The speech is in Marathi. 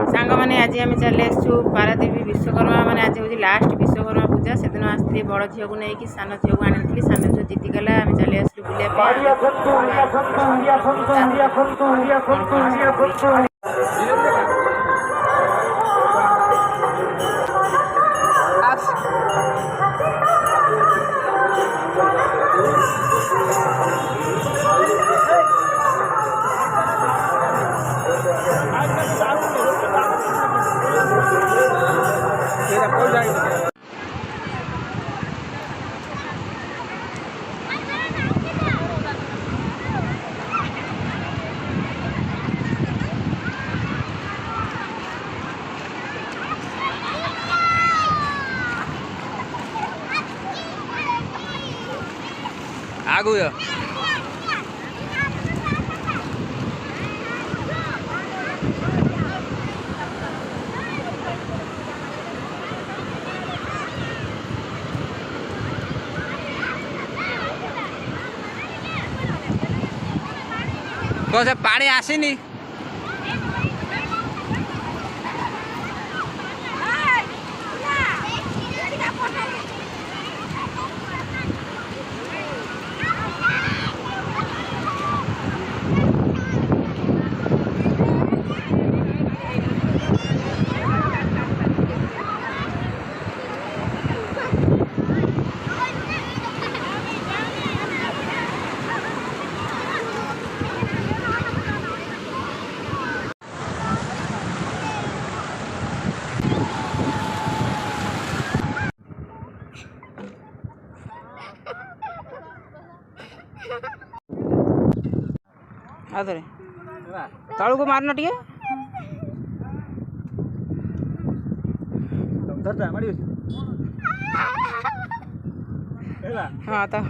सांग मैंने आज आम चली आसु पारादीप विश्वकर्मा मैंने आज हूँ लास्ट विश्वकर्मा पूजा से दिन आसती बड़ झील को लेकिन सान झील को आनी सान झील जीति गला आम चली आसलु बुलाई आगू कौन से पानी आसीनी आधरे तलू को मारना टे हाँ तो